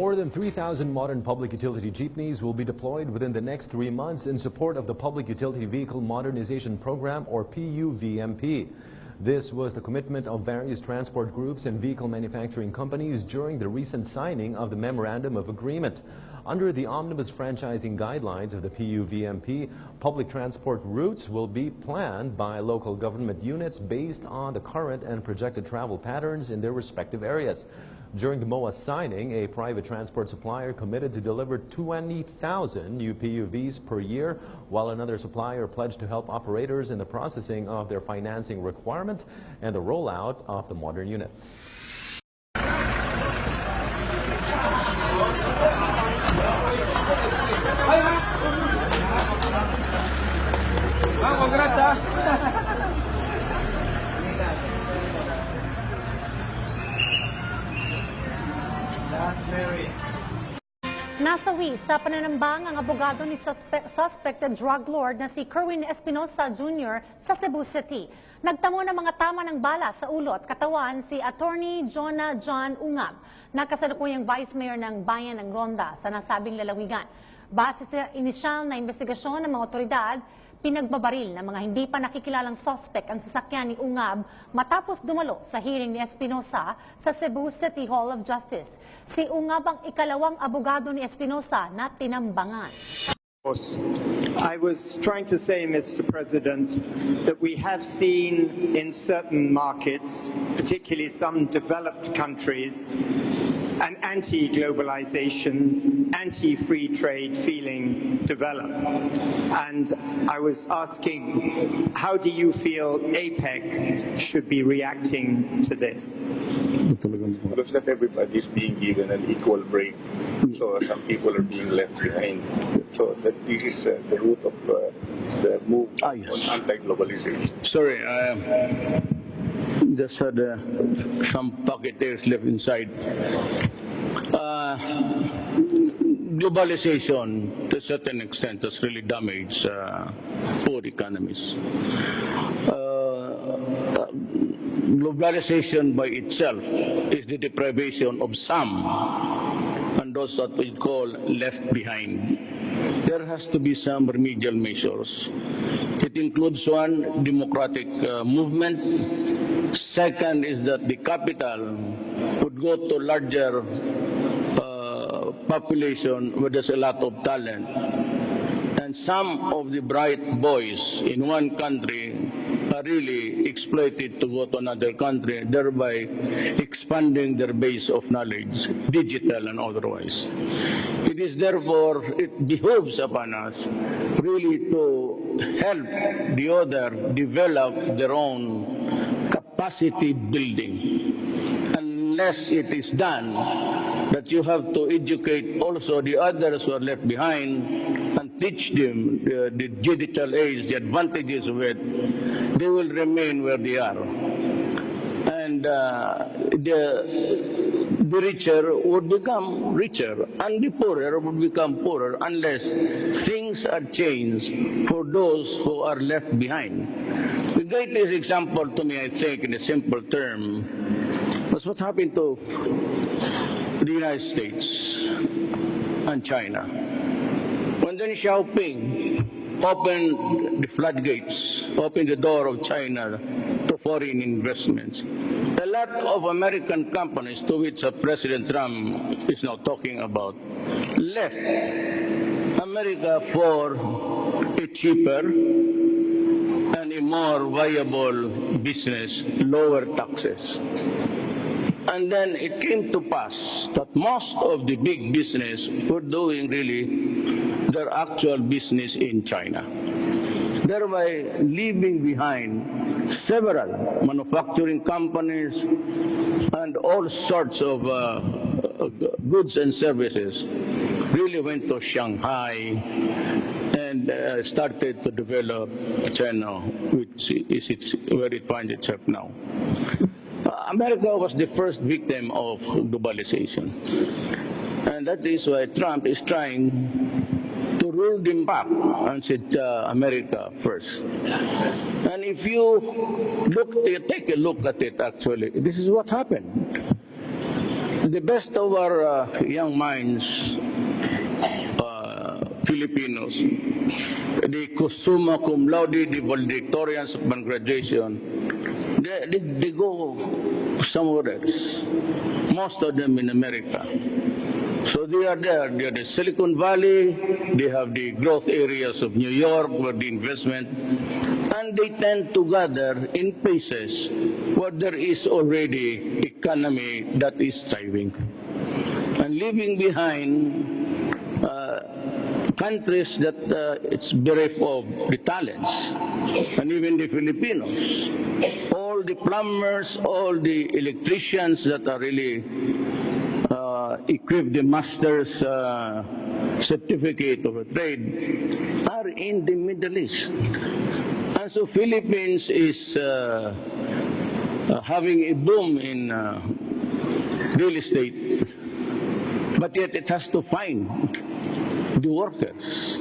More than 3,000 modern public utility jeepneys will be deployed within the next 3 months in support of the Public Utility Vehicle Modernization Program, or PUVMP. This was the commitment of various transport groups and vehicle manufacturing companies during the recent signing of the Memorandum of Agreement. Under the omnibus franchising guidelines of the PUVMP, public transport routes will be planned by local government units based on the current and projected travel patterns in their respective areas. During the MOA signing, a private transport supplier committed to deliver 20,000 new PUVs per year, while another supplier pledged to help operators in the processing of their financing requirements and the rollout of the modern units. Nasawi sa pananambang ang abogado ni suspected drug lord na si Kerwin Espinosa Jr. sa Cebu City. Nagtamo ng mga tama ng bala sa ulo at katawan si Attorney Jonah John Ungab, na kasalukuyang Vice Mayor ng Bayan ng Ronda sa nasabing lalawigan. Base sa inisyal na investigasyon ng mga otoridad, pinagbabaril ng mga hindi pa nakikilalang suspect ang sasakyan ni Ungab matapos dumalo sa hearing ni Espinosa sa Cebu City Hall of Justice. Si Ungab ang ikalawang abogado ni Espinosa na tinambangan. I was trying to say, Mr. President, that we have seen in certain markets, particularly some developed countries, an anti-globalization, anti-free trade feeling develop. And I was asking, how do you feel APEC should be reacting to this? Because not everybody is being given an equal break. So some people are being left behind. So that this is the root of the move on anti-globalization. Sorry, just had some packeteers left inside. Globalization, to a certain extent, has really damaged poor economies. Globalization by itself is the deprivation of some, and those that we call left behind. There has to be some remedial measures. It includes one, democratic movement. Second is that the capital would go to larger population where there's a lot of talent. And some of the bright boys in one country are really exploited to go to another country, thereby expanding their base of knowledge, digital and otherwise. It is therefore, it behooves upon us really to help the other develop their own capacity building. Unless it is done, that you have to educate also the others who are left behind and teach them the digital age, the advantages of it, they will remain where they are. And the richer would become richer, and the poorer would become poorer unless things are changed for those who are left behind. The greatest example to me, I think, in a simple term, was what happened to the United States and China. When Deng Xiaoping opened the floodgates, opened the door of China to foreign investments, a lot of American companies, to which President Trump is now talking about, left America for a cheaper and a more viable business, lower taxes. And then it came to pass that most of the big business were doing really their actual business in China, thereby leaving behind several manufacturing companies and all sorts of goods and services really went to Shanghai and started to develop China, which is where it finds itself now. America was the first victim of globalization. And that is why Trump is trying to rule them back and said America first. And if you take a look at it, actually, this is what happened. The best of our young minds, Filipinos, the summa cum laude, the valedictorians upon graduation, they go somewhere else. Most of them in America. So they are there. They are the Silicon Valley. They have the growth areas of New York where the investment, and they tend to gather in places where there is already economy that is thriving, and leaving behind countries that it's bereft of the talents, and even the Filipinos, all the plumbers, all the electricians that are really equipped the master's certificate of a trade are in the Middle East. And so Philippines is having a boom in real estate, but yet it has to find the workers.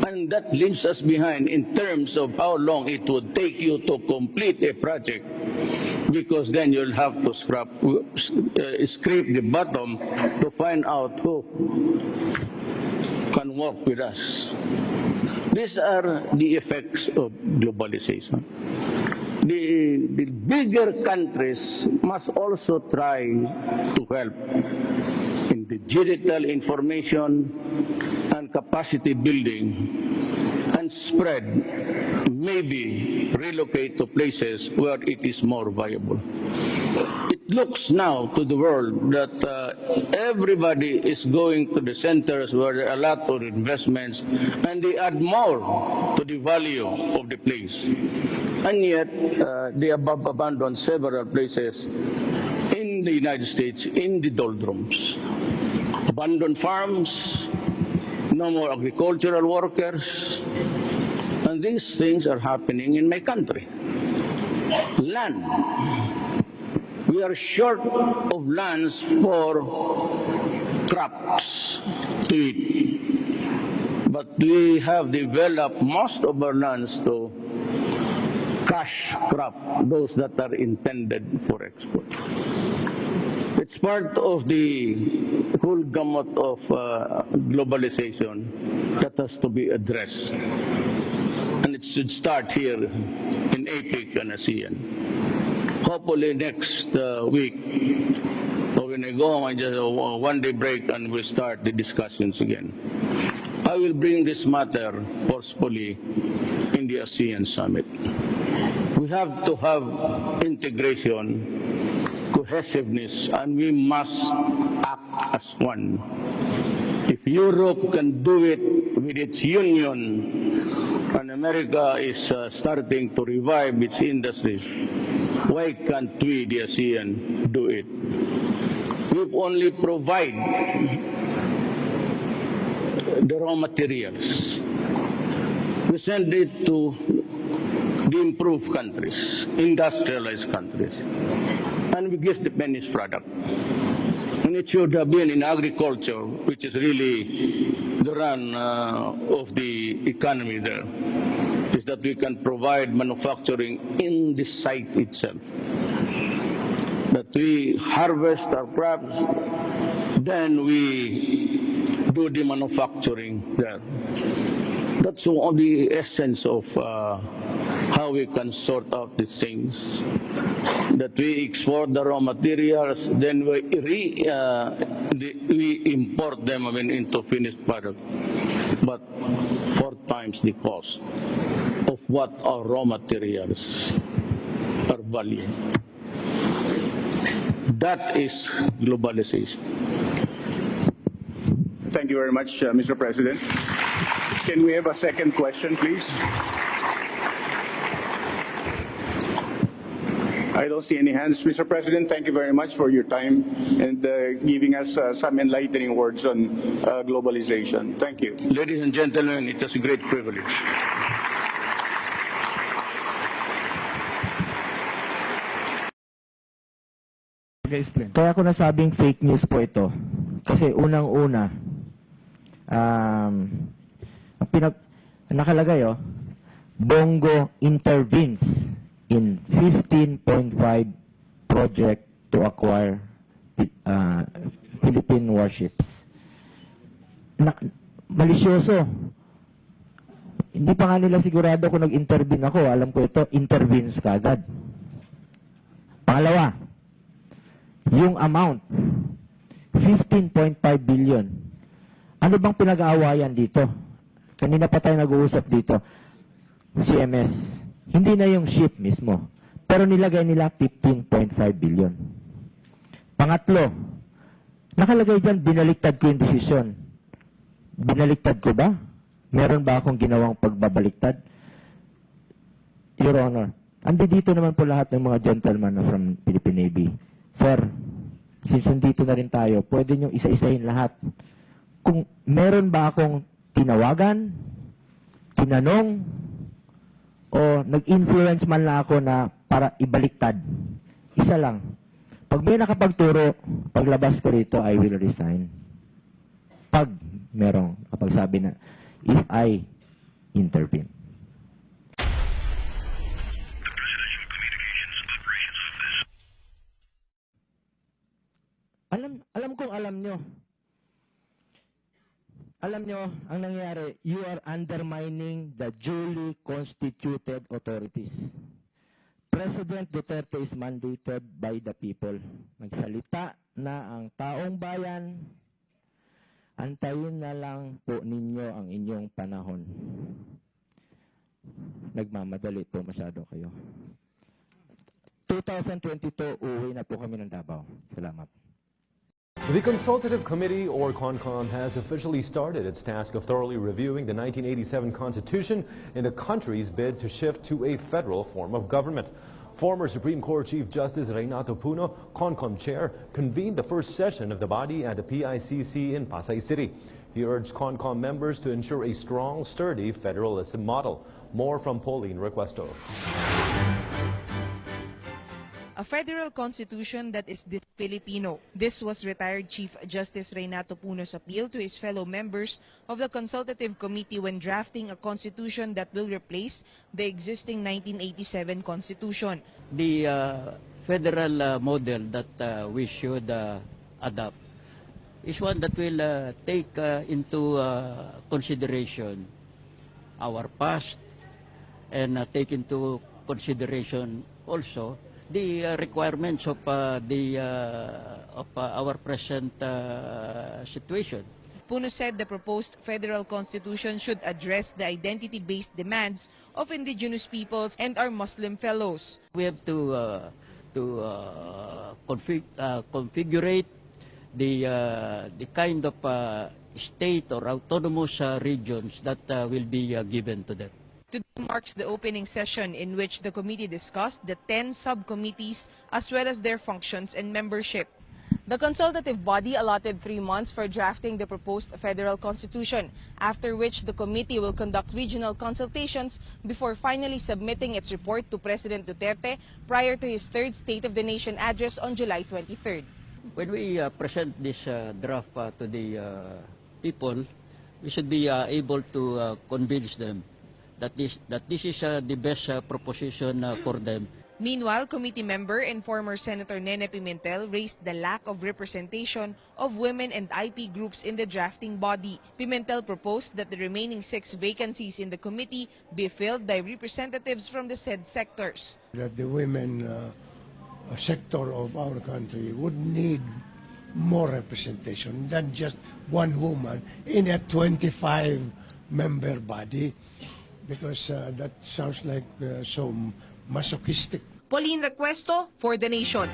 And that leaves us behind in terms of how long it would take you to complete a project, because then you'll have to scrape the bottom to find out who can work with us. These are the effects of globalization. The bigger countries must also try to help in the digital information and capacity building, and spread, maybe relocate to places where it is more viable. It looks now to the world that everybody is going to the centers where there are a lot of investments, and they add more to the value of the place. And yet, they have abandoned several places in the United States in the doldrums. Abandoned farms, no more agricultural workers, and these things are happening in my country. Land. We are short of lands for crops to eat, but we have developed most of our lands to cash crop, those that are intended for export. It's part of the whole gamut of globalization that has to be addressed. And it should start here in APEC and ASEAN. Hopefully next week, when I go on just a one-day break and we'll start the discussions again, I will bring this matter forcefully in the ASEAN summit. We have to have integration, cohesiveness, and we must act as one. If Europe can do it with its union, and America is starting to revive its industries, why can't we, the ASEAN, do it? We only provide the raw materials. We send it to the improved countries, industrialized countries, and we give the finished product. And it should have been in agriculture, which is really the run of the economy there, is that we can provide manufacturing in the site itself. That we harvest our crops, then we do the manufacturing there. That's the essence of how we can sort out these things. That we export the raw materials, then we import them into finished product, but 4 times the cost of what our raw materials are valued. That is globalization. Thank you very much, Mr. President. Can we have a second question, please? I don't see any hands. Mr. President, thank you very much for your time and giving us some enlightening words on globalization. Thank you. Ladies and gentlemen, it is a great privilege. Kaya ako nasabing fake news po ito. Kasi unang-una, nakalagay, Bongo intervenes in 15.5 project to acquire Philippine warships. Malisyoso. Hindi pa nga nila sigurado kung nag-intervene ako. Alam ko ito, intervenes kagad. Pangalawa, yung amount, 15.5 billion. Ano bang pinag-aawayan dito? Kanina pa tayo nag-uusap dito. CMS. Hindi na yung ship mismo. Pero nilagay nila 15.5 billion. Pangatlo, nakalagay dyan, binaliktad ko yung desisyon. Binaliktad ko ba? Meron ba akong ginawang pagbabaliktad? Your Honor, dito naman po lahat ng mga gentlemen from Philippine Navy. Sir, since nandito na rin tayo, pwede nyo isa-isahin lahat. Kung meron ba akong tinawagan, tinanong, o nag-influence man lang ako na para ibaliktad. Isa lang. Pag may nakapagturo, paglabas ko rito, I will resign. Pag merong kapagsabi na, if I intervene. Alam kong alam nyo. Alam nyo, ang nangyayari, you are undermining the duly constituted authorities. President Duterte is mandated by the people. Magsalita na ang taong bayan, antayin na lang po ninyo ang inyong panahon. Nagmamadali po masyado kayo. 2022, uwi na po kami ng Davao. Salamat. The Consultative Committee, or CONCOM, has officially started its task of thoroughly reviewing the 1987 Constitution in the country's bid to shift to a federal form of government. Former Supreme Court Chief Justice Renato Puno, CONCOM chair, convened the first session of the body at the PICC in Pasay City. He urged CONCOM members to ensure a strong, sturdy federalism model. More from Pauline Requesto. A federal constitution that is Filipino. This was retired Chief Justice Renato Puno's appeal to his fellow members of the Consultative Committee when drafting a constitution that will replace the existing 1987 constitution. The federal model that we should adopt is one that will take into consideration our past and take into consideration also the requirements of our present situation. Puno said the proposed federal constitution should address the identity-based demands of indigenous peoples and our Muslim fellows. We have to configure the kind of state or autonomous regions that will be given to them. Today marks the opening session in which the committee discussed the 10 subcommittees as well as their functions and membership. The consultative body allotted 3 months for drafting the proposed federal constitution, after which the committee will conduct regional consultations before finally submitting its report to President Duterte prior to his third State of the Nation address on July 23rd. When we present this draft to the people, we should be able to convince them that this is the best proposition for them. Meanwhile, committee member and former Senator Nene Pimentel raised the lack of representation of women and IP groups in the drafting body. Pimentel proposed that the remaining 6 vacancies in the committee be filled by representatives from the said sectors. That the women sector of our country would need more representation than just one woman in a 25-member body. Because that sounds like so masochistic. Pauline Requesto for The Nation.